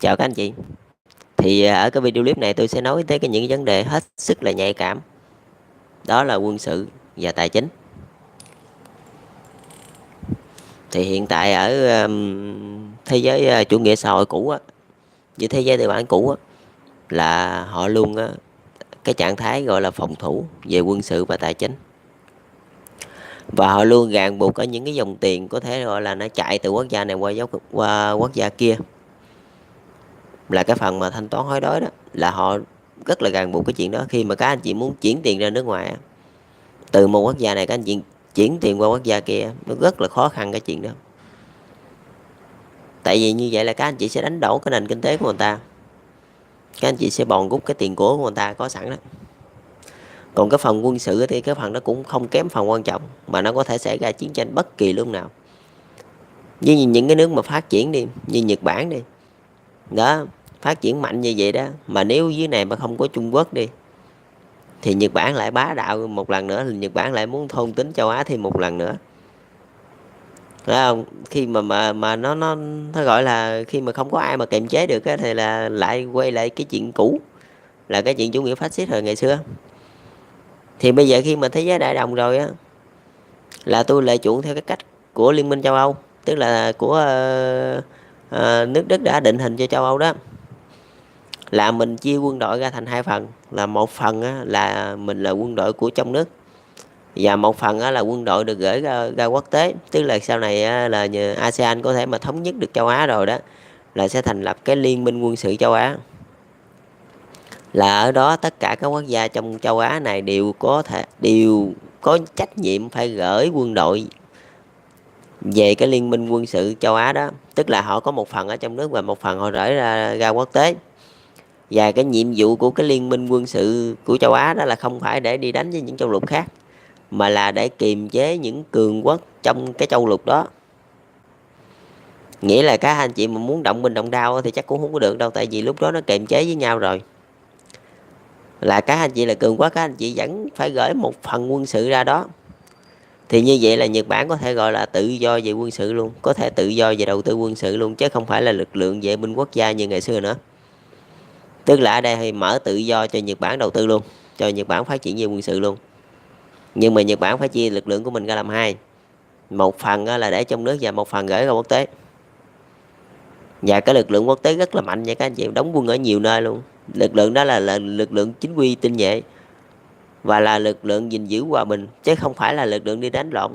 Chào các anh chị. Thì ở cái video clip này tôi sẽ nói tới những vấn đề hết sức là nhạy cảm, đó là quân sự và tài chính. Thì hiện tại ở thế giới chủ nghĩa xã hội cũ á, như thế giới tư bản cũ á, là họ luôn á, cái trạng thái gọi là phòng thủ về quân sự và tài chính, và họ luôn ràng buộc ở những cái dòng tiền có thể gọi là nó chạy từ quốc gia này qua quốc gia kia, là cái phần mà thanh toán hối đoái đó, là họ rất là ràng buộc cái chuyện đó. Khi mà các anh chị muốn chuyển tiền ra nước ngoài á, từ một quốc gia này các anh chị chuyển tiền qua quốc gia kia, nó rất là khó khăn cái chuyện đó. Tại vì như vậy là các anh chị sẽ đánh đổ cái nền kinh tế của người ta, các anh chị sẽ bòn rút cái tiền của người ta có sẵn đó. Còn cái phần quân sự thì cái phần đó cũng không kém phần quan trọng, mà nó có thể xảy ra chiến tranh bất kỳ lúc nào. Với những cái nước mà phát triển đi, như Nhật Bản đi đó, phát triển mạnh như vậy đó, mà nếu dưới này mà không có Trung Quốc đi, thì Nhật Bản lại bá đạo một lần nữa, thì Nhật Bản lại muốn thôn tính châu Á thêm một lần nữa. Phải không? Khi mà nó gọi là khi mà không có ai mà kiềm chế được á, thì là lại quay lại cái chuyện cũ, là cái chuyện chủ nghĩa phát xít hồi ngày xưa. Thì bây giờ khi mà thế giới đại đồng rồi á, là tôi lại chuộng theo cái cách của Liên minh châu Âu, tức là của nước Đức đã định hình cho châu Âu đó, là mình chia quân đội ra thành hai phần. Là một phần á, là mình là quân đội của trong nước, và một phần á, là quân đội được gửi ra quốc tế. Tức là sau này á, là nhờ ASEAN có thể mà thống nhất được châu Á rồi đó, là sẽ thành lập cái liên minh quân sự châu Á. Là ở đó tất cả các quốc gia trong châu Á này đều có trách nhiệm phải gửi quân đội về cái liên minh quân sự châu Á đó. Tức là họ có một phần ở trong nước và một phần họ gửi ra quốc tế. Và cái nhiệm vụ của cái liên minh quân sự của châu Á đó là không phải để đi đánh với những châu lục khác, mà là để kiềm chế những cường quốc trong cái châu lục đó. Nghĩa là các anh chị mà muốn động binh động đao thì chắc cũng không có được đâu, tại vì lúc đó nó kiềm chế với nhau rồi. Là các anh chị là cường quốc, các anh chị vẫn phải gửi một phần quân sự ra đó. Thì như vậy là Nhật Bản có thể gọi là tự do về quân sự luôn, có thể tự do về đầu tư quân sự luôn, chứ không phải là lực lượng vệ binh quốc gia như ngày xưa nữa. Tức là ở đây thì mở tự do cho Nhật Bản đầu tư luôn, cho Nhật Bản phát triển về quân sự luôn. Nhưng mà Nhật Bản phải chia lực lượng của mình ra làm hai, một phần là để trong nước và một phần gửi ra quốc tế. Và cái lực lượng quốc tế rất là mạnh nha các anh chị, đóng quân ở nhiều nơi luôn. Lực lượng đó là lực lượng chính quy tinh nhuệ, và là lực lượng gìn giữ hòa bình, chứ không phải là lực lượng đi đánh lộn.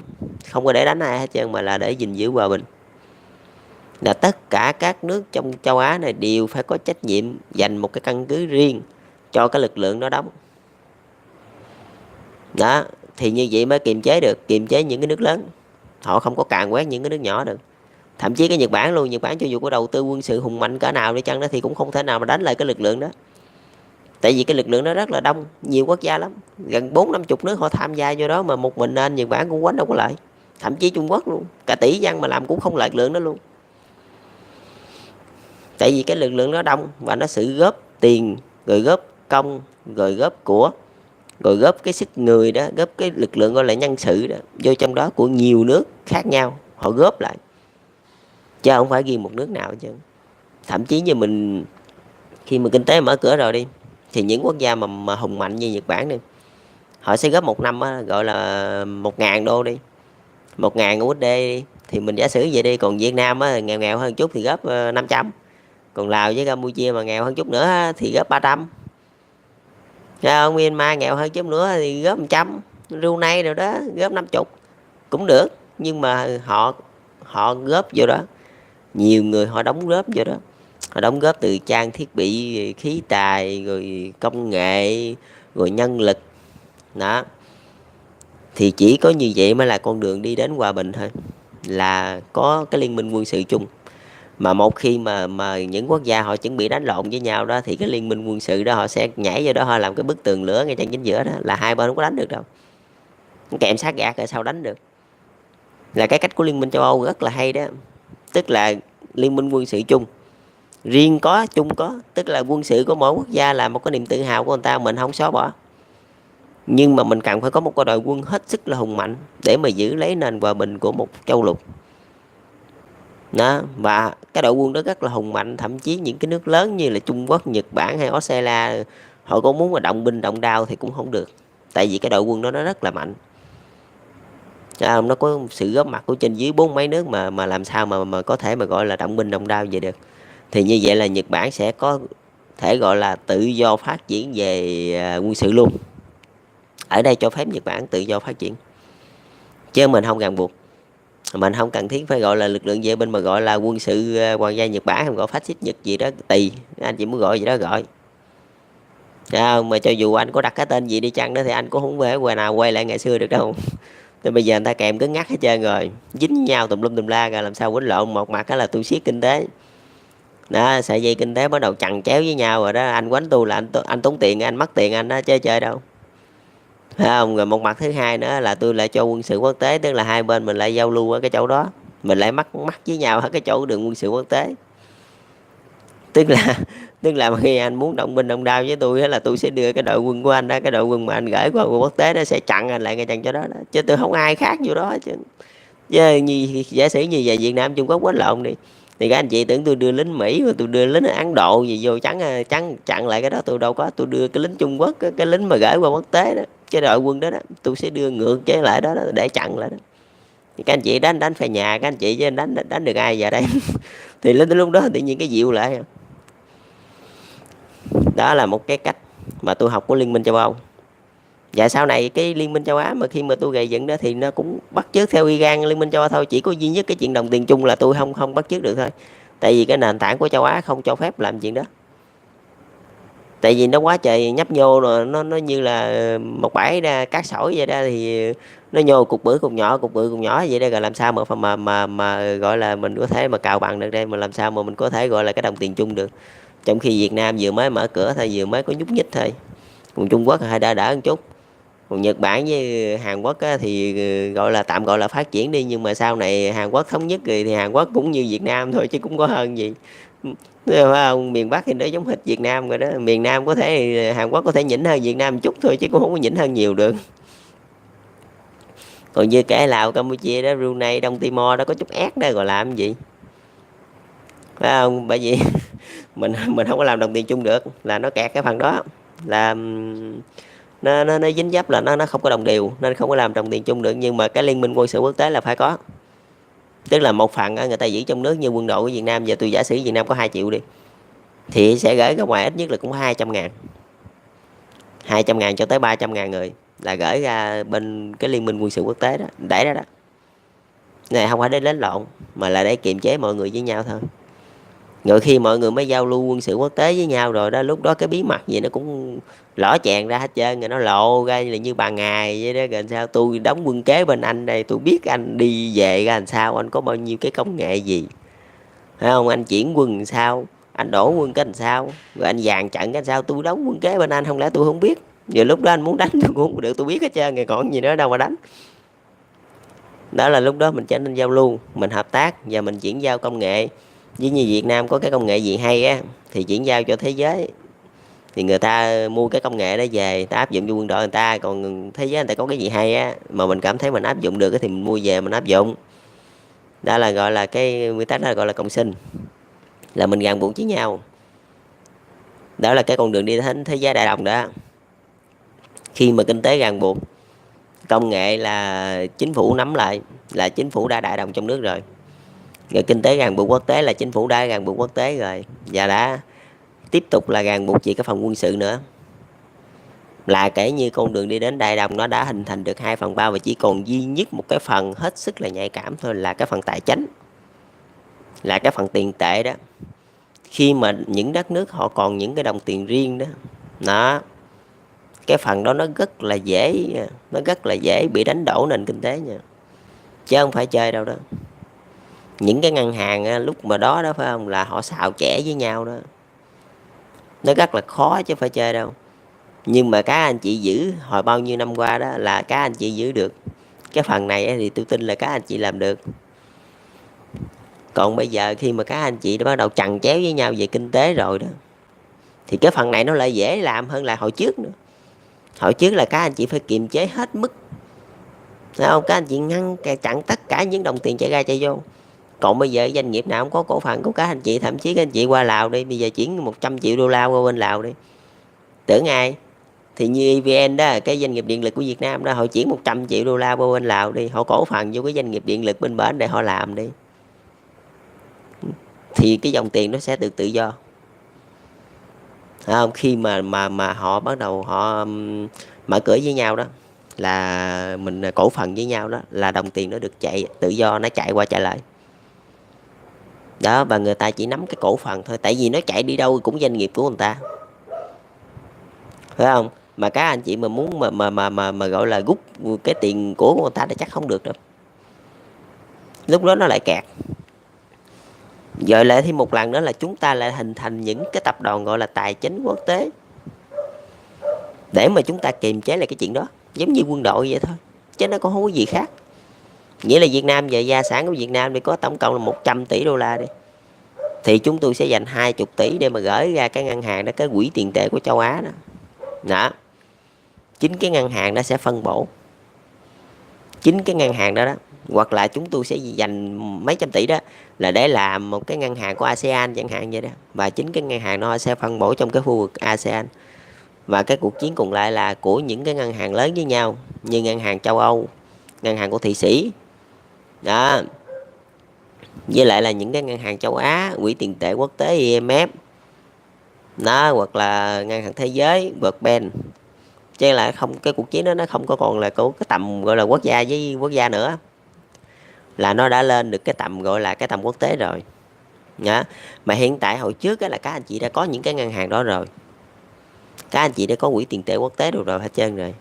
Không có để đánh ai hết trơn, mà là để gìn giữ hòa bình. Là tất cả các nước trong châu Á này đều phải có trách nhiệm dành một cái căn cứ riêng cho cái lực lượng đó đóng. Đó, thì như vậy mới kiềm chế những cái nước lớn. Họ không có càn quét những cái nước nhỏ được. Thậm chí cái Nhật Bản luôn, Nhật Bản cho dù có đầu tư quân sự hùng mạnh cỡ nào đi chăng đó, thì cũng không thể nào mà đánh lại cái lực lượng đó. Tại vì cái lực lượng đó rất là đông, nhiều quốc gia lắm, gần 40-50 nước họ tham gia vô đó, mà một mình anh Nhật Bản cũng quánh đâu có lại. Thậm chí Trung Quốc luôn, cả tỷ dân mà làm cũng không lại lực lượng đó luôn. Tại vì cái lực lượng đó đông, và nó sự góp tiền, rồi góp công, rồi góp của, rồi góp cái sức người đó, góp cái lực lượng gọi là nhân sự đó vô trong đó của nhiều nước khác nhau, họ góp lại, chứ không phải riêng một nước nào chứ. Thậm chí như mình, khi mà kinh tế mở cửa rồi đi, thì những quốc gia mà hùng mạnh như Nhật Bản đi, họ sẽ góp một năm á, gọi là 1.000 đô đi, 1.000 USD đi, thì mình giả sử vậy đi. Còn Việt Nam á, nghèo nghèo hơn chút thì góp 500. Còn Lào với Campuchia mà nghèo hơn chút nữa thì góp 300. Không, Myanmar nghèo hơn chút nữa thì góp 100. Brunei rồi đó góp 50 cũng được. Nhưng mà họ họ góp vô đó, nhiều người họ đóng góp vô đó, họ đóng góp từ trang thiết bị, khí tài, rồi công nghệ, rồi nhân lực đó. Thì chỉ có như vậy mới là con đường đi đến hòa bình thôi, là có cái liên minh quân sự chung. Mà một khi mà những quốc gia họ chuẩn bị đánh lộn với nhau đó, thì cái liên minh quân sự đó họ sẽ nhảy vô đó, họ làm cái bức tường lửa ngay trên chính giữa đó, là hai bên không có đánh được đâu, kèm sát gạt rồi sao đánh được. Là cái cách của liên minh châu Âu rất là hay đó. Tức là liên minh quân sự chung, riêng có chung có, tức là quân sự của mỗi quốc gia là một cái niềm tự hào của người ta, mình không xóa bỏ. Nhưng mà mình cần phải có một cái đội quân hết sức là hùng mạnh để mà giữ lấy nền hòa bình của một châu lục. đó. Và cái đội quân đó rất là hùng mạnh, thậm chí những cái nước lớn như là Trung Quốc, Nhật Bản hay Australia, họ có muốn mà động binh động đao thì cũng không được, tại vì cái đội quân đó nó rất là mạnh. Nó có sự góp mặt của trên dưới bốn mấy nước mà làm sao mà có thể mà gọi là động binh động đao vậy được. Thì như vậy là Nhật Bản sẽ có thể gọi là tự do phát triển về quân sự luôn. Ở đây cho phép Nhật Bản tự do phát triển, chứ mình không ràng buộc. Mình không cần thiết phải gọi là lực lượng vệ binh mà gọi là quân sự hoàng gia Nhật Bản, không gọi phát xít Nhật gì đó tùy anh chị muốn gọi gì đó gọi. Mà cho dù anh có đặt cái tên gì đi chăng đó thì anh cũng không thể quay nào quay lại ngày xưa được đâu. Thì bây giờ người ta kèm cứng ngắc hết trơn rồi, dính nhau tùm lum tùm la rồi, làm sao quýnh lộn. Một mặt đó là tôi siết kinh tế đó, sợi dây kinh tế bắt đầu chằng chéo với nhau rồi đó, anh quánh tôi là anh tốn tiền, anh mất tiền anh đó, chơi chơi đâu, phải không? Rồi một mặt thứ hai nữa là tôi lại cho quân sự quốc tế, tức là hai bên mình lại giao lưu ở cái chỗ đó, mình lại mắc với nhau ở cái chỗ đường quân sự quốc tế. tức là tức là khi anh muốn động binh động đao với tôi là tôi sẽ đưa cái đội quân của anh đó, cái đội quân mà anh gửi qua quân quốc tế nó sẽ chặn anh lại ngay chặn chỗ đó, đó. Chứ tôi không ai khác vô đó chứ. Như giả sử như về Việt Nam Trung Quốc quánh lộn đi thì các anh chị tưởng tôi đưa lính Mỹ và tôi đưa lính Ấn Độ gì vô chắn chặn lại cái đó, tôi đâu có. Tôi đưa cái lính Trung Quốc, cái lính mà gửi qua quốc tế đó, cái đội quân đó đó tôi sẽ đưa ngược cái lại đó, đó để chặn lại đó. Thì các anh chị đánh phải nhà các anh chị, chứ đánh được ai giờ đây. Thì lúc đó tự nhiên cái dịu lại. Đó là một cái cách mà tôi học của Liên minh châu Âu. Và sau này cái Liên minh châu Á mà khi mà tôi gây dựng đó thì nó cũng bắt chước theo y gan Liên minh châu Âu thôi, chỉ có duy nhất cái chuyện đồng tiền chung là tôi không bắt chước được thôi, tại vì cái nền tảng của châu Á không cho phép làm chuyện đó. Tại vì nó quá trời nhấp nhô rồi, nó như là một bãi cát sỏi vậy đó, thì nó nhô cục bự cục nhỏ cục bự cục nhỏ vậy đó, rồi làm sao mà gọi là mình có thể mà cào bằng được đây, mà làm sao mà mình có thể gọi là cái đồng tiền chung được. Trong khi Việt Nam vừa mới mở cửa thôi, vừa mới có nhúc nhích thôi, còn Trung Quốc hay đã đỡ một chút, còn Nhật Bản với Hàn Quốc thì gọi là tạm gọi là phát triển đi, nhưng mà sau này Hàn Quốc thống nhất rồi thì Hàn Quốc cũng như Việt Nam thôi chứ cũng có hơn gì. Phải không? Miền Bắc thì nó giống hệt Việt Nam rồi đó, miền Nam có thể Hàn Quốc có thể nhỉnh hơn Việt Nam một chút thôi chứ cũng không có nhỉnh hơn nhiều được. Còn như kể Lào, Campuchia đó, Brunei, Đông Timor đó có chút ép đó rồi làm gì, phải không? Bởi vì mình không có làm đồng tiền chung được, là nó kẹt cái phần đó, là nó dính dấp, là nó không có đồng đều nên không có làm đồng tiền chung được. Nhưng mà cái liên minh quân sự quốc tế là phải có, tức là một phần người ta giữ trong nước, như quân đội của Việt Nam giờ tôi giả sử Việt Nam có 2 triệu đi thì sẽ gửi ra ngoài ít nhất là cũng 200.000 cho tới 300.000 người là gửi ra bên cái liên minh quân sự quốc tế đó, để đó đó. Này không phải để đánh lộn mà là để kiềm chế mọi người với nhau thôi. Rồi khi mọi người mới giao lưu quân sự quốc tế với nhau rồi đó, lúc đó cái bí mật gì nó cũng lỏ chèn ra hết trơn, rồi nó lộ ra là như bà ngày vậy đó. Rồi sao tôi đóng quân kế bên anh đây, tôi biết anh đi về ra làm sao, anh có bao nhiêu cái công nghệ gì, phải không? Anh chuyển quân làm sao, anh đổ quân cái làm sao, rồi anh dàn trận cái làm sao, tôi đóng quân kế bên anh, không lẽ tôi không biết? Giờ lúc đó anh muốn đánh tôi cũng không được, tôi biết hết trơn rồi, còn gì nữa đâu mà đánh. Đó là lúc đó mình trở nên giao lưu, mình hợp tác và mình chuyển giao công nghệ. Với như Việt Nam có cái công nghệ gì hay á thì chuyển giao cho thế giới, thì người ta mua cái công nghệ đó về, người ta áp dụng cho quân đội người ta. Còn thế giới người ta có cái gì hay á mà mình cảm thấy mình áp dụng được thì mình mua về mình áp dụng. Đó là gọi là cái nguyên tắc, đó gọi là cộng sinh, là mình ràng buộc với nhau. Đó là cái con đường đi đến thế giới đại đồng đó. Khi mà kinh tế ràng buộc, công nghệ là chính phủ nắm lại, là chính phủ đã đại đồng trong nước rồi. Rồi kinh tế ràng buộc quốc tế là chính phủ đã ràng buộc quốc tế rồi, và đã tiếp tục là ràng buộc về cái phần quân sự nữa. Là kể như con đường đi đến đại đồng nó đã hình thành được 2/3, và chỉ còn duy nhất một cái phần hết sức là nhạy cảm thôi, là cái phần tài chính, là cái phần tiền tệ đó. Khi mà những đất nước họ còn những cái đồng tiền riêng đó, cái phần đó nó rất là dễ bị đánh đổ nền kinh tế nha, chứ không phải chơi đâu đó. Những cái ngân hàng lúc mà đó phải không, là họ xào chẻ với nhau đó, nó rất là khó chứ phải chơi đâu. Nhưng mà các anh chị giữ hồi bao nhiêu năm qua đó là các anh chị giữ được cái phần này thì tôi tin là các anh chị làm được. Còn bây giờ khi mà các anh chị đã bắt đầu chằng chéo với nhau về kinh tế rồi đó, thì cái phần này nó lại dễ làm hơn là hồi trước nữa. Hồi trước là các anh chị phải kiềm chế hết mức, thấy không? Các anh chị ngăn chặn tất cả những đồng tiền chạy ra chạy vô. Còn bây giờ doanh nghiệp nào không có cổ phần của các anh chị, thậm chí các anh chị qua Lào đi, bây giờ chuyển 100 triệu đô la qua bên Lào đi, tưởng ai? Thì như EVN đó, cái doanh nghiệp điện lực của Việt Nam đó, họ chuyển 100 triệu đô la qua bên Lào đi, họ cổ phần vô cái doanh nghiệp điện lực bên bển để họ làm đi, thì cái dòng tiền nó sẽ được tự do. Không? Khi mà họ bắt đầu họ mở cửa với nhau đó, là mình cổ phần với nhau đó, là đồng tiền nó được chạy tự do, nó chạy qua chạy lại đó, và người ta chỉ nắm cái cổ phần thôi, tại vì nó chạy đi đâu cũng doanh nghiệp của người ta, phải không? Mà các anh chị mà muốn mà gọi là rút cái tiền của người ta thì chắc không được đâu, lúc đó nó lại kẹt. Rồi lại thêm một lần nữa là chúng ta lại hình thành những cái tập đoàn gọi là tài chính quốc tế để mà chúng ta kiềm chế lại cái chuyện đó, giống như quân đội vậy thôi, chứ nó cũng không có gì khác. Nghĩa là Việt Nam giờ gia sản của Việt Nam thì có tổng cộng là 100 tỷ đô la đi, thì chúng tôi sẽ dành 20 tỷ để mà gửi ra cái ngân hàng đó, cái quỹ tiền tệ của châu Á đó. Đó, chính cái ngân hàng đó sẽ phân bổ, chính cái ngân hàng đó đó, hoặc là chúng tôi sẽ dành mấy trăm tỷ đó là để làm một cái ngân hàng của ASEAN chẳng hạn vậy đó, và chính cái ngân hàng nó sẽ phân bổ trong cái khu vực ASEAN, và cái cuộc chiến còn lại là của những cái ngân hàng lớn với nhau, như ngân hàng châu Âu, ngân hàng của Thụy Sĩ đó, với lại là những cái ngân hàng châu Á, quỹ tiền tệ quốc tế IMF đó, hoặc là ngân hàng thế giới World Bank. Chứ là không, cái cuộc chiến đó nó không có còn là của cái tầm gọi là quốc gia với quốc gia nữa, là nó đã lên được cái tầm gọi là cái tầm quốc tế rồi đó. Mà hiện tại hồi trước là các anh chị đã có những cái ngân hàng đó rồi, các anh chị đã có quỹ tiền tệ quốc tế được rồi hết trơn rồi,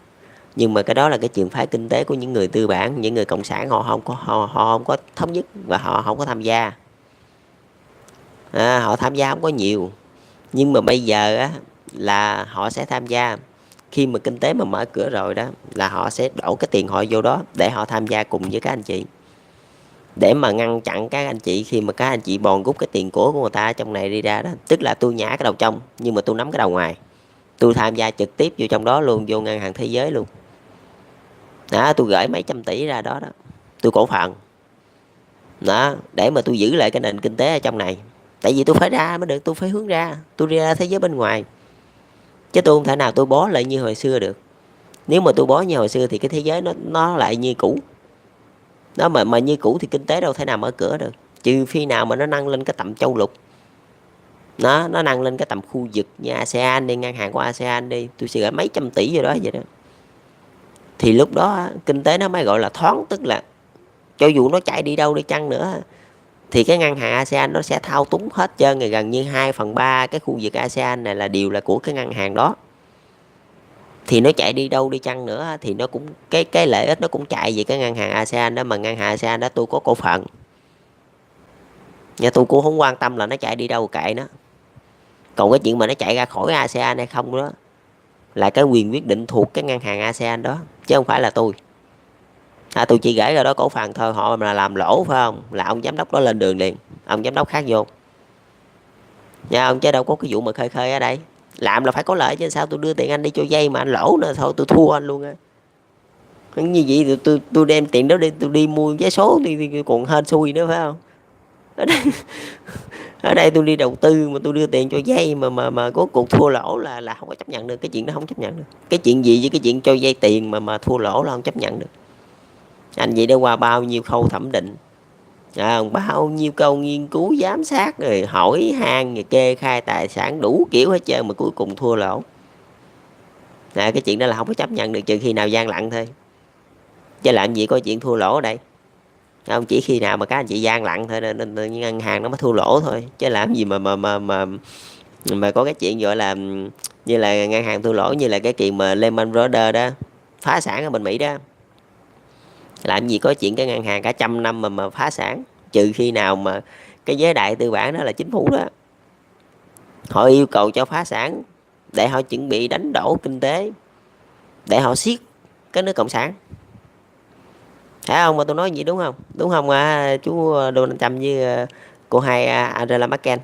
nhưng mà cái đó là cái trường phái kinh tế của những người tư bản, những người cộng sản, họ không có thống nhất và họ không có tham gia, họ tham gia không có nhiều. Nhưng mà bây giờ á, là họ sẽ tham gia, khi mà kinh tế mà mở cửa rồi đó, là họ sẽ đổ cái tiền họ vô đó để họ tham gia cùng với các anh chị, để mà ngăn chặn các anh chị khi mà các anh chị bòn rút cái tiền của người ta trong này đi ra đó. Tức là tôi nhả cái đầu trong nhưng mà tôi nắm cái đầu ngoài, tôi tham gia trực tiếp vô trong đó luôn, vô ngân hàng thế giới luôn đó, tôi gửi mấy trăm tỷ ra đó đó, tôi cổ phần đó, để mà tôi giữ lại cái nền kinh tế ở trong này. Tại vì tôi phải ra mới được, tôi phải hướng ra, tôi đi ra thế giới bên ngoài, chứ tôi không thể nào tôi bó lại như hồi xưa được. Nếu mà tôi bó như hồi xưa thì cái thế giới nó lại như cũ đó, mà như cũ thì kinh tế đâu thể nào mở cửa được, trừ khi nào mà nó nâng lên cái tầm châu lục, nó nâng lên cái tầm khu vực như ASEAN đi, ngân hàng của ASEAN đi, tôi sẽ gửi mấy trăm tỷ vô đó vậy đó, thì lúc đó kinh tế nó mới gọi là thoáng. Tức là cho dù nó chạy đi đâu đi chăng nữa thì cái ngân hàng ASEAN nó sẽ thao túng hết trơn, ngày gần như 2/3 cái khu vực ASEAN này là đều là của cái ngân hàng đó. Thì nó chạy đi đâu đi chăng nữa thì nó cũng cái lợi ích nó cũng chạy về cái ngân hàng ASEAN đó, mà ngân hàng ASEAN đó tôi có cổ phần, nhưng tôi cũng không quan tâm là nó chạy đi đâu, kệ nó. Còn cái chuyện mà nó chạy ra khỏi ASEAN hay không đó là cái quyền quyết định thuộc cái ngân hàng ASEAN đó, chứ không phải là tôi. Tôi chỉ gửi ra đó cổ phần thôi, họ mà làm lỗ phải không, là ông giám đốc đó lên đường liền, ông giám đốc khác vô nha ông, chứ đâu có cái vụ mà khơi khơi ở đây. Làm là phải có lợi chứ, sao tôi đưa tiền anh đi cho dây mà anh lỗ nữa, thôi tôi thua anh luôn á. Như vậy thì tôi đem tiền đó đi, tôi đi mua vé số thì còn hên xui nữa phải không. Ở đây, ở đây tôi đi đầu tư mà tôi đưa tiền cho dây mà có cuộc thua lỗ là không có chấp nhận được, cái chuyện đó không chấp nhận được. Cái chuyện gì với cái chuyện cho dây tiền mà thua lỗ là không chấp nhận được. Anh vậy đã qua bao nhiêu khâu thẩm định, bao nhiêu câu nghiên cứu giám sát, rồi hỏi han, rồi kê khai tài sản đủ kiểu hết trơn mà cuối cùng thua lỗ. Cái chuyện đó là không có chấp nhận được, trừ khi nào gian lận thôi, chứ làm gì có chuyện thua lỗ ở đây. Không, chỉ khi nào mà các anh chị gian lận thôi nên ngân hàng nó mới thua lỗ thôi, chứ làm gì mà có cái chuyện gọi là như là ngân hàng thua lỗ, như là cái chuyện mà Lehman Brothers đó phá sản ở bên Mỹ đó. Làm gì có chuyện cái ngân hàng cả trăm năm mà phá sản, trừ khi nào mà cái giới đại tư bản đó là chính phủ đó, họ yêu cầu cho phá sản để họ chuẩn bị đánh đổ kinh tế, để họ siết cái nước cộng sản. Phải không, mà tôi nói gì đúng không, đúng không chú Donald Trump với cô hai Angela Merkel,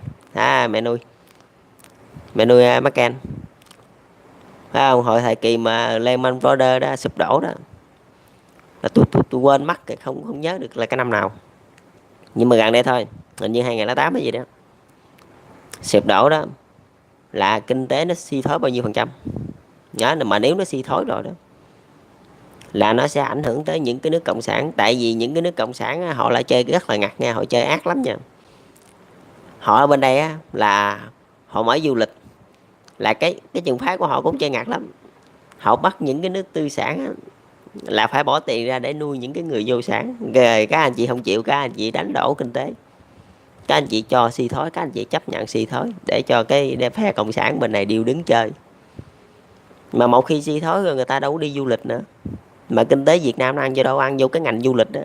mẹ nuôi Merkel, phải không? Hồi thời kỳ mà Lehman Brothers đó sụp đổ đó, là tôi quên mất, không nhớ được là cái năm nào Nhưng mà gần đây thôi, hình như 2008 hay gì đó, sụp đổ đó là kinh tế nó suy thoái bao nhiêu %. Nhớ, mà nếu nó suy thoái rồi đó là nó sẽ ảnh hưởng tới những cái nước cộng sản. Tại vì những cái nước cộng sản á, họ lại chơi rất là ngặt nha, họ chơi ác lắm nha. Họ ở bên đây á, là họ mở du lịch, là cái trường phái của họ cũng chơi ngặt lắm. Họ bắt những cái nước tư sản á, là phải bỏ tiền ra để nuôi những cái người vô sản. Rồi các anh chị không chịu, các anh chị đánh đổ kinh tế, các anh chị cho suy thoái, các anh chị chấp nhận suy thoái để cho cái phe cộng sản bên này đều đứng chơi. Mà một khi suy thoái rồi người ta đâu có đi du lịch nữa. Mà kinh tế Việt Nam nó ăn vô đâu, ăn vô cái ngành du lịch đó.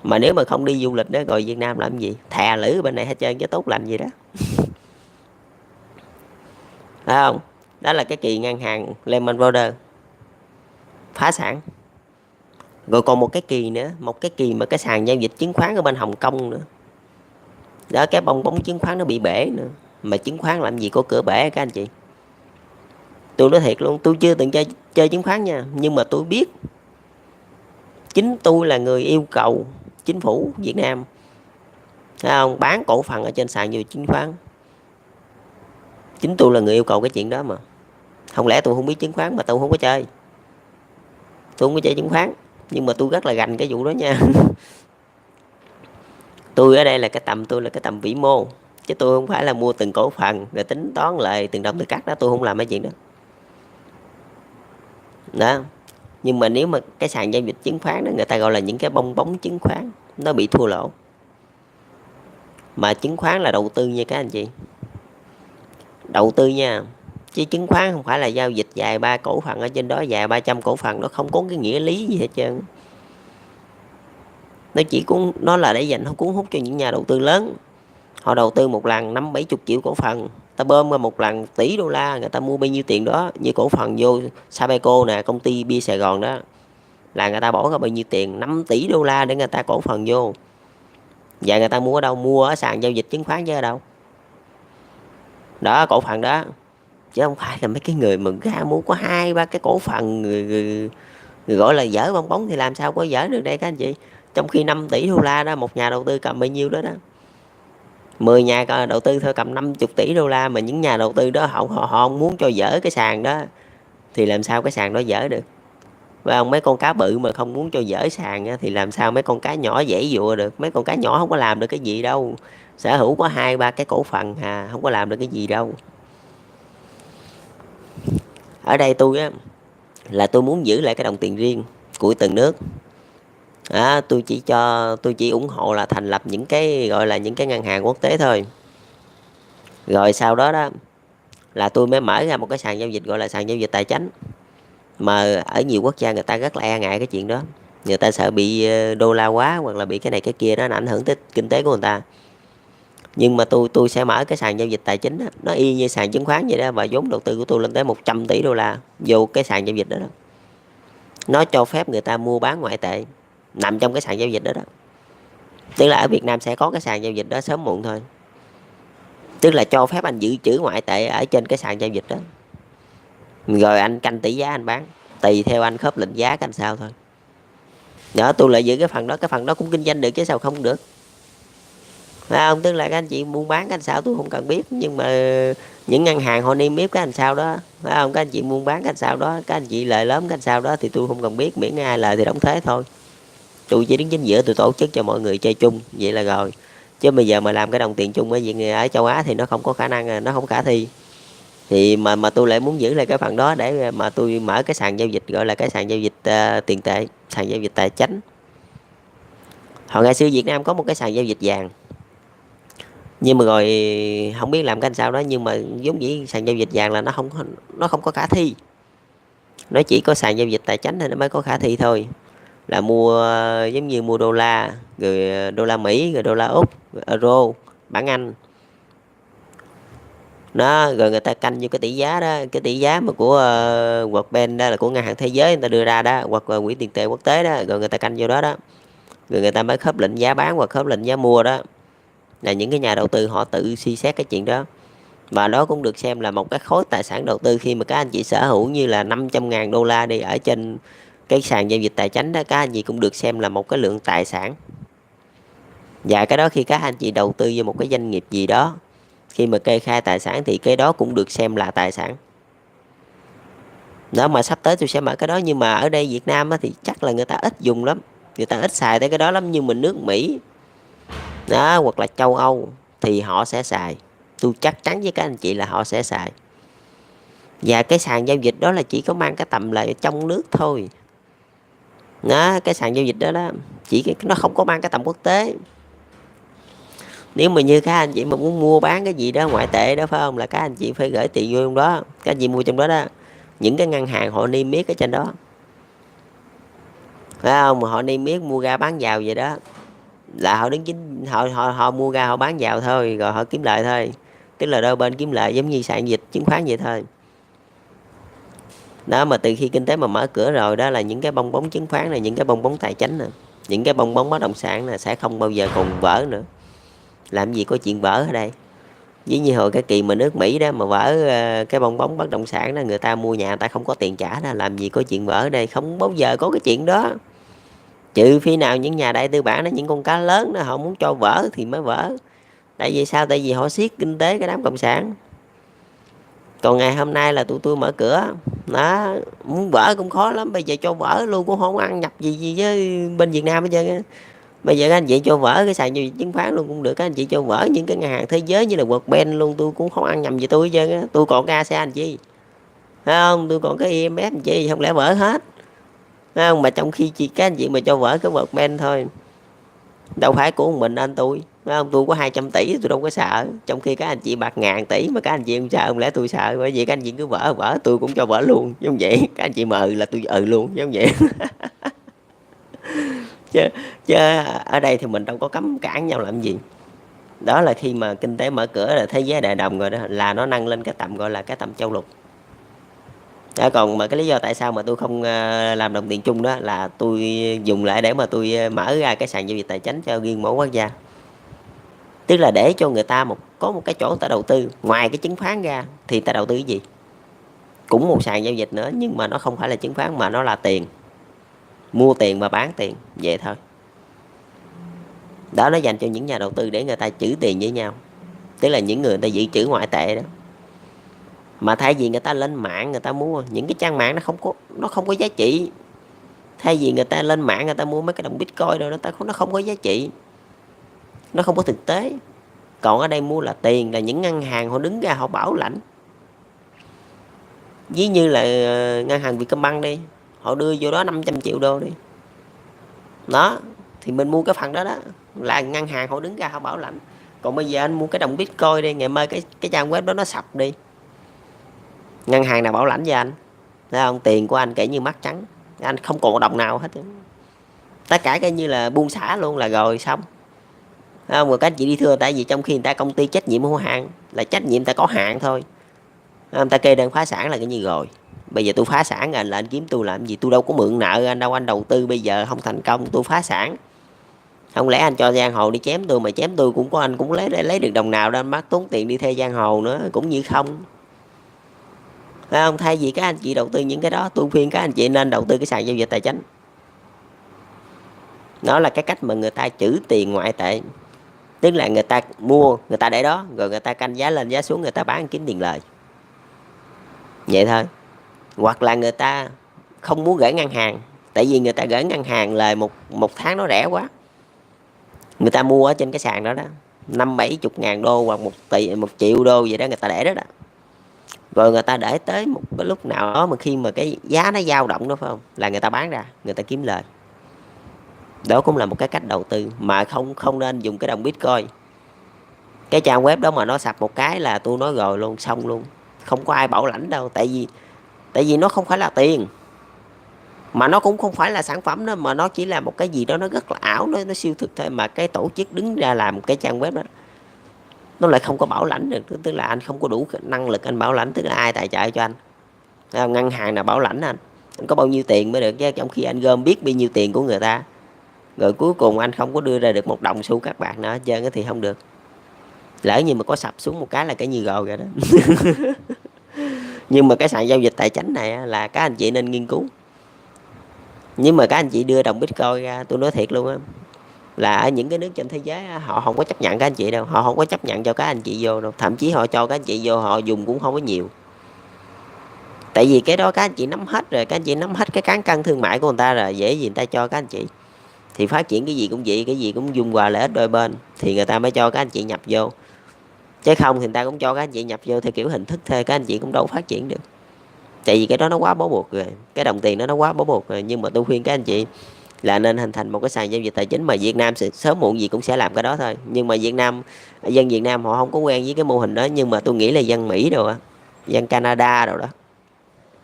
Mà nếu mà không đi du lịch đó rồi Việt Nam làm gì, thè lử bên này hết trơn chứ tốt lành gì đó. Phải không? Đó là cái kỳ ngân hàng Lehman Brothers phá sản. Rồi còn một cái kỳ nữa, một cái kỳ mà cái sàn giao dịch chứng khoán ở bên Hồng Kông nữa. Đó, cái bong bóng chứng khoán nó bị bể nữa. Mà chứng khoán làm gì có cửa bể các anh chị. Tôi nói thiệt luôn, tôi chưa từng chơi chứng khoán nha, nhưng mà tôi biết. Chính tôi là người yêu cầu chính phủ Việt Nam, thấy không, bán cổ phần ở trên sàn giao dịch chứng khoán. Chính tôi là người yêu cầu cái chuyện đó mà. Không lẽ tôi không biết chứng khoán mà tôi không có chơi. Tôi không có chơi chứng khoán, nhưng mà tôi rất là gành cái vụ đó nha. Tôi ở đây là cái tầm tôi là cái tầm vĩ mô, chứ tôi không phải là mua từng cổ phần rồi tính toán lại từng đồng từng cắt đó. Tôi không làm cái chuyện đó. Đó. Nhưng mà nếu mà cái sàn giao dịch chứng khoán đó, người ta gọi là những cái bong bóng chứng khoán, nó bị thua lỗ. Mà chứng khoán là đầu tư nha các anh chị, đầu tư nha. Chứ chứng khoán không phải là giao dịch vài ba cổ phần ở trên đó, vài 300 cổ phần, nó không có cái nghĩa lý gì hết trơn. Nó chỉ cũng nó là để dành cuốn hút cho những nhà đầu tư lớn. Họ đầu tư một lần 50-70 triệu cổ phần, ta bơm ra một lần tỷ đô la, người ta mua bao nhiêu tiền đó. Như cổ phần vô Sabeco nè, công ty bia Sài Gòn đó, là người ta bỏ ra bao nhiêu tiền, 5 tỷ đô la để người ta cổ phần vô. Và người ta mua ở đâu? Mua ở sàn giao dịch chứng khoán chứ ở đâu. Đó, cổ phần đó. Chứ không phải là mấy cái người mà ra mua có 2-3 cái cổ phần người gọi là dở bong bóng thì làm sao có dở được đây các anh chị. Trong khi 5 tỷ đô la đó, một nhà đầu tư cầm bao nhiêu đó đó, 10 nhà đầu tư thôi cầm 50 tỷ đô la. Mà những nhà đầu tư đó họ không muốn cho dở cái sàn đó, thì làm sao cái sàn đó dở được. Và ông, mấy con cá bự mà không muốn cho dở sàn á, thì làm sao mấy con cá nhỏ dễ dụa được. Mấy con cá nhỏ không có làm được cái gì đâu. Sở hữu có 2-3 cái cổ phần không có làm được cái gì đâu. Ở đây tôi á, là tôi muốn giữ lại cái đồng tiền riêng của từng nước. Tôi chỉ ủng hộ là thành lập những cái gọi là những cái ngân hàng quốc tế thôi. Rồi sau đó đó là tôi mới mở ra một cái sàn giao dịch gọi là sàn giao dịch tài chính. Mà ở nhiều quốc gia người ta rất là e ngại cái chuyện đó. Người ta sợ bị đô la hóa, hoặc là bị cái này cái kia đó, nó ảnh hưởng tới kinh tế của người ta. Nhưng mà tôi sẽ mở cái sàn giao dịch tài chính đó, nó y như sàn chứng khoán vậy đó. Và vốn đầu tư của tôi lên tới 100 tỷ đô la vô cái sàn giao dịch đó. Nó cho phép người ta mua bán ngoại tệ nằm trong cái sàn giao dịch đó. Tức là ở Việt Nam sẽ có cái sàn giao dịch đó sớm muộn thôi. Tức là cho phép anh dự trữ ngoại tệ ở trên cái sàn giao dịch đó, rồi anh canh tỷ giá anh bán, tùy theo anh khớp lệnh giá canh sao thôi. Đó, tôi lại giữ cái phần đó. Cái phần đó cũng kinh doanh được chứ sao không được. Phải không? Tức là các anh chị buôn bán cách sao tôi không cần biết, nhưng mà những ngân hàng họ niêm yết cái anh sao đó, phải không? Các anh chị buôn bán cách sao đó, các anh chị lời lớn cách sao đó thì tôi không cần biết, miễn ai lời thì đóng thuế thôi. Tôi chỉ đứng chính giữa, tôi tổ chức cho mọi người chơi chung vậy là rồi. Chứ bây giờ mà làm cái đồng tiền chung ở châu Á thì nó không có khả năng, nó không khả thi. Thì mà tôi lại muốn giữ lại cái phần đó để mà tôi mở cái sàn giao dịch gọi là cái sàn giao dịch tiền tệ, sàn giao dịch tài chính. Hồi ngày xưa Việt Nam có một cái sàn giao dịch vàng, nhưng mà rồi không biết làm cái sao đó, nhưng mà giống như sàn giao dịch vàng là nó không có khả thi. Nó chỉ có sàn giao dịch tài chính thì nó mới có khả thi thôi. Là mua giống như mua đô la, rồi đô la Mỹ, rồi đô la Úc, rồi euro, bảng Anh đó. Rồi người ta canh vô cái tỷ giá đó, cái tỷ giá mà của World Bank đó, là của ngân hàng thế giới người ta đưa ra đó, hoặc là quỹ tiền tệ quốc tế đó. Rồi người ta canh vô đó đó, rồi người ta mới khớp lệnh giá bán hoặc khớp lệnh giá mua đó. Là những cái nhà đầu tư họ tự suy xét cái chuyện đó. Và đó cũng được xem là một cái khối tài sản đầu tư. Khi mà các anh chị sở hữu như là 500.000 đô la đi ở trên cái sàn giao dịch tài chính đó, các anh chị cũng được xem là một cái lượng tài sản. Và cái đó khi các anh chị đầu tư vào một cái doanh nghiệp gì đó, khi mà kê khai tài sản thì cái đó cũng được xem là tài sản. Đó, mà sắp tới tôi sẽ mở cái đó, nhưng mà ở đây Việt Nam á, thì chắc là người ta ít dùng lắm, người ta ít xài tới cái đó lắm, nhưng mà nước Mỹ đó hoặc là châu Âu thì họ sẽ xài. Tôi chắc chắn với các anh chị là họ sẽ xài. Và cái sàn giao dịch đó là chỉ có mang cái tầm là trong nước thôi. Đó, cái sàn giao dịch đó đó nó không có mang cái tầm quốc tế. Nếu mà như các anh chị mà muốn mua bán cái gì đó ngoại tệ đó phải không, là các anh chị phải gửi tiền vô trong đó, các anh chị mua trong đó đó. Những cái ngân hàng họ niêm yết ở trên đó, phải không, mà họ niêm yết mua ra bán vào vậy đó, là họ đứng chính, họ mua ra họ bán vào thôi, rồi họ kiếm lợi thôi. Tức là đôi bên kiếm lợi giống như sàn dịch chứng khoán vậy thôi. Đó, mà từ khi kinh tế mà mở cửa rồi đó, là những cái bong bóng chứng khoán này, những cái bong bóng tài chính nè, những cái bong bóng bất động sản là sẽ không bao giờ còn vỡ nữa. Làm gì có chuyện vỡ ở đây. Ví như hồi cái kỳ mà nước Mỹ đó mà vỡ cái bong bóng bất động sản đó, người ta mua nhà người ta không có tiền trả đó, làm gì có chuyện vỡ ở đây, không bao giờ có cái chuyện đó. Trừ khi nào những nhà đại tư bản đó, những con cá lớn đó họ muốn cho vỡ thì mới vỡ. Tại vì sao? Tại vì họ siết kinh tế cái đám cộng sản. Còn ngày hôm nay là tụi tôi mở cửa đó, muốn vỡ cũng khó lắm. Bây giờ cho vỡ luôn cũng không ăn nhập gì với bên Việt Nam hết trơn. Bây giờ các anh chị cho vỡ cái sàn giao dịch chứng khoán luôn cũng được, các anh chị cho vỡ những cái ngân hàng thế giới như là Worldbank luôn, tôi cũng không ăn nhầm gì tôi hết trơn. Tôi còn cái ASEAN chi, phải không, tôi còn cái IMF chi, không lẽ vỡ hết, phải không? Mà trong khi các anh chị mà cho vỡ cái Worldbank thôi, đâu phải của mình anh tôi, phải không, tôi có 200 tỷ tôi đâu có sợ. Trong khi các anh chị bạc ngàn tỷ mà các anh chị không sợ, không lẽ tôi sợ? Bởi vì các anh chị cứ vỡ tôi cũng cho vỡ luôn, giống vậy. Các anh chị mà là tôi luôn, giống vậy. chứ chứ ở đây thì mình đâu có cấm cản nhau làm gì. Đó là khi mà kinh tế mở cửa là thế giới đại đồng rồi đó, là nó nâng lên cái tầm gọi là cái tầm châu lục. Đó, còn mà cái lý do tại sao mà tôi không làm đồng tiền chung đó là tôi dùng lại để mà tôi mở ra cái sàn giao dịch tài chính cho riêng mỗi quốc gia. Tức là để cho người ta có một cái chỗ ta đầu tư, ngoài cái chứng khoán ra thì ta đầu tư cái gì? Cũng một sàn giao dịch nữa, nhưng mà nó không phải là chứng khoán mà nó là tiền. Mua tiền và bán tiền, vậy thôi. Đó, nó dành cho những nhà đầu tư để người ta trữ tiền với nhau. Tức là những người ta dự trữ ngoại tệ đó. Mà thay vì người ta lên mạng người ta mua những cái trang mạng nó không có giá trị. Thay vì người ta lên mạng người ta mua mấy cái đồng Bitcoin rồi nó không có giá trị, nó không có thực tế. Còn ở đây mua là tiền, là những ngân hàng họ đứng ra họ bảo lãnh. Ví như là ngân hàng Vietcombank đi, họ đưa vô đó 500 triệu đô đi. Đó, thì mình mua cái phần đó đó, là ngân hàng họ đứng ra họ bảo lãnh. Còn bây giờ anh mua cái đồng Bitcoin đi, ngày mai cái trang web đó nó sập đi, ngân hàng nào bảo lãnh cho anh? Thấy không? Tiền của anh kể như mắt trắng, anh không còn đồng nào hết. Tất cả cái như là buông xả luôn là rồi xong. Thấy không? Rồi các anh chị đi thưa, tại vì trong khi người ta công ty trách nhiệm hữu hạn là trách nhiệm ta có hạn thôi. Người ta kê đơn phá sản là cái như rồi. Bây giờ tôi phá sản anh là anh kiếm tôi làm gì? Tôi đâu có mượn nợ anh đâu, anh đầu tư bây giờ không thành công tôi phá sản. Không lẽ anh cho giang hồ đi chém tôi, mà chém tôi cũng có anh cũng lấy được đồng nào đâu, anh bắt tốn tiền đi thuê giang hồ nữa cũng như không. Phải không? Thay vì các anh chị đầu tư những cái đó, tôi khuyên các anh chị nên đầu tư cái sàn giao dịch tài chính. Nó là cái cách mà người ta trữ tiền ngoại tệ. Tức là người ta mua, người ta để đó, rồi người ta canh giá lên giá xuống, người ta bán kiếm tiền lời. Vậy thôi. Hoặc là người ta không muốn gửi ngân hàng, tại vì người ta gửi ngân hàng lời một tháng nó rẻ quá. Người ta mua ở trên cái sàn đó đó 50-70 ngàn đô hoặc 1 triệu đô vậy đó, người ta để đó đó. Rồi người ta để tới một cái lúc nào đó mà khi mà cái giá nó dao động đó, phải không, là người ta bán ra, người ta kiếm lời. Đó cũng là một cái cách đầu tư, mà không nên dùng cái đồng Bitcoin. Cái trang web đó mà nó sập một cái là tôi nói rồi luôn, xong luôn, không có ai bảo lãnh đâu. Tại vì nó không phải là tiền, mà nó cũng không phải là sản phẩm đó, mà nó chỉ là một cái gì đó nó rất là ảo, nó siêu thực thôi. Mà cái tổ chức đứng ra làm cái trang web đó nó lại không có bảo lãnh được. Tức là anh không có đủ năng lực anh bảo lãnh. Tức là ai tài trợ cho anh? Ngân hàng nào bảo lãnh anh có bao nhiêu tiền mới được chứ? Trong khi anh gom biết bao nhiêu tiền của người ta, rồi cuối cùng anh không có đưa ra được một đồng xu các bạc nữa hết trơn thì không được. Lỡ như mà có sập xuống một cái là cái như gò rồi đó. Nhưng mà cái sàn giao dịch tài chính này là các anh chị nên nghiên cứu. Nhưng mà các anh chị đưa đồng Bitcoin ra, tôi nói thiệt luôn á, là ở những cái nước trên thế giới họ không có chấp nhận các anh chị đâu, họ không có chấp nhận cho các anh chị vô đâu, thậm chí họ cho các anh chị vô họ dùng cũng không có nhiều. Tại vì cái đó các anh chị nắm hết rồi, các anh chị nắm hết cái cán cân thương mại của người ta rồi, dễ gì người ta cho các anh chị. Thì phát triển cái gì cũng vậy, cái gì cũng dung hòa lợi ích đôi bên thì người ta mới cho các anh chị nhập vô, chứ không thì người ta cũng cho các anh chị nhập vô theo kiểu hình thức thuê, các anh chị cũng đâu phát triển được. Tại vì cái đó nó quá bó buộc rồi, cái đồng tiền nó quá bó buộc rồi. Nhưng mà tôi khuyên các anh chị là nên hình thành một cái sàn giao dịch tài chính, mà Việt Nam sẽ sớm muộn gì cũng sẽ làm cái đó thôi. Nhưng mà dân Việt Nam họ không có quen với cái mô hình đó, nhưng mà tôi nghĩ là dân Mỹ rồi á, dân Canada rồi đó,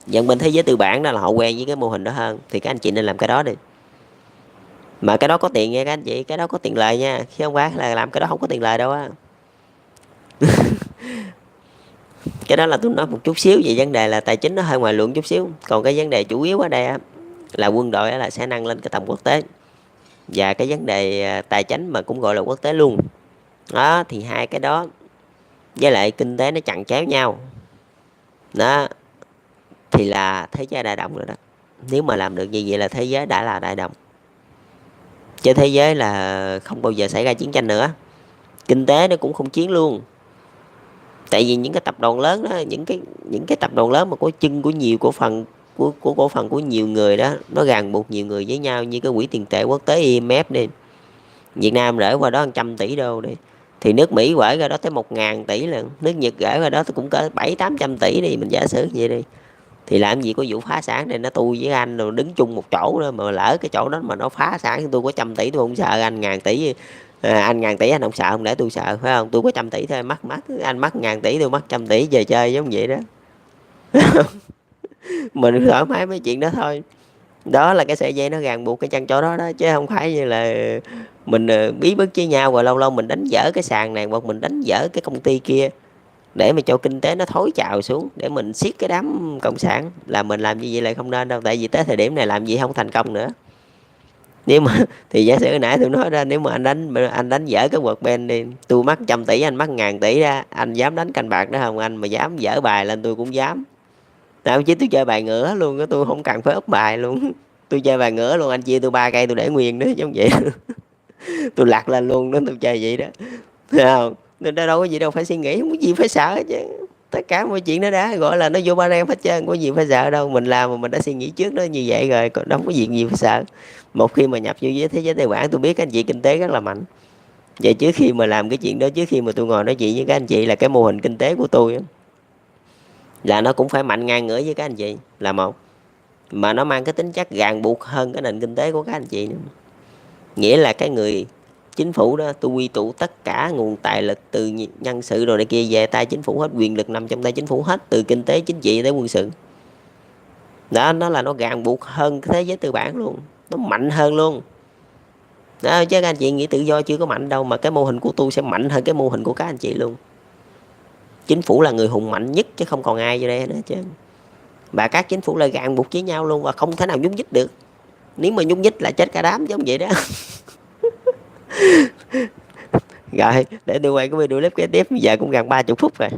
dân bên thế giới tư bản đó là họ quen với cái mô hình đó hơn, thì các anh chị nên làm cái đó đi. Mà cái đó có tiền nha các anh chị, cái đó có tiền lời nha, chứ không phải là làm cái đó không có tiền lời đâu á. Cái đó là tôi nói một chút xíu về vấn đề là tài chính, nó hơi ngoài luận chút xíu. Còn cái vấn đề chủ yếu ở đây á, là quân đội là sẽ nâng lên cái tầm quốc tế, và cái vấn đề tài chính mà cũng gọi là quốc tế luôn đó. Thì hai cái đó với lại kinh tế nó chằng chéo nhau đó, thì là thế giới đại đồng rồi đó. Nếu mà làm được như vậy là thế giới đã là đại đồng, chứ thế giới là không bao giờ xảy ra chiến tranh nữa, kinh tế nó cũng không chiến luôn. Tại vì những cái tập đoàn lớn đó, những cái tập đoàn lớn mà có chân của nhiều cổ phần, của cổ phần của nhiều người đó, nó ràng buộc nhiều người với nhau, như cái quỹ tiền tệ quốc tế IMF đi, Việt Nam gửi qua đó 100 tỷ đô đi, thì nước Mỹ gửi ra đó tới 1.000 tỷ lần, nước Nhật gửi ra đó cũng cỡ 700-800 tỷ đi, mình giả sử vậy đi. Thì làm gì có vụ phá sản này nó tôi với anh rồi đứng chung một chỗ đó, mà lỡ cái chỗ đó mà nó phá sản, tôi có 100 tỷ tôi không sợ, anh 1.000 tỷ anh 1.000 tỷ anh không sợ, không để tôi sợ phải không? Tôi có 100 tỷ thôi, mắc anh mắc 1.000 tỷ, tôi mắc 100 tỷ về chơi giống vậy đó. Mình thoải mái mấy chuyện đó thôi. Đó là cái sợi dây nó ràng buộc cái chân chỗ đó đó, chứ không phải như là mình bí bức với nhau rồi lâu lâu mình đánh dở cái sàn này hoặc mình đánh dở cái công ty kia để mà cho kinh tế nó thối trào xuống, để mình siết cái đám cộng sản. Là mình làm như vậy lại không nên đâu, tại vì tới thời điểm này làm gì không thành công nữa. Nếu mà thì giả sử hồi nãy tôi nói ra, nếu mà anh đánh dở cái quật bên đi, tôi mắc 100 tỷ anh mắc 1.000 tỷ ra, anh dám đánh canh bạc đó không? Anh mà dám dở bài lên tôi cũng dám. Thậm chí tôi chơi bài ngửa luôn á, tôi không cần phải úp bài luôn. Tôi chơi bài ngửa luôn, anh chia tôi 3 cây tôi để nguyên đó giống vậy. Tôi lặt lên luôn đó, tôi chơi vậy đó. Thấy không? Nên đâu có gì đâu phải suy nghĩ, không có gì phải sợ hết chứ. Tất cả mọi chuyện nó đã gọi là nó vô ba rem hết trơn, không có gì phải sợ đâu. Mình làm mà mình đã suy nghĩ trước đó như vậy rồi, còn đâu có việc gì phải sợ. Một khi mà nhập vô với thế giới tư bản, tôi biết các anh chị kinh tế rất là mạnh. Vậy trước khi mà làm cái chuyện đó, trước khi mà tôi ngồi nói chuyện với các anh chị, là cái mô hình kinh tế của tôi á, là nó cũng phải mạnh ngang ngửa với các anh chị là một, mà nó mang cái tính chất ràng buộc hơn cái nền kinh tế của các anh chị nữa. Nghĩa là cái người chính phủ đó, tôi quy tụ tất cả nguồn tài lực từ nhân sự rồi này kia về tay chính phủ hết, quyền lực nằm trong tay chính phủ hết, từ kinh tế chính trị tới quân sự đó. Nó là nó ràng buộc hơn cái thế giới tư bản luôn, nó mạnh hơn luôn đó. Chứ các anh chị nghĩ tự do chưa có mạnh đâu, mà cái mô hình của tôi sẽ mạnh hơn cái mô hình của các anh chị luôn. Chính phủ là người hùng mạnh nhất chứ không còn ai vô đây nữa chứ. Và các chính phủ là ràng buộc với nhau luôn, và không thể nào nhúc nhích được. Nếu mà nhúc nhích là chết cả đám giống vậy đó. Rồi để tôi quay cái video clip kế tiếp, giờ cũng gần 30 phút rồi.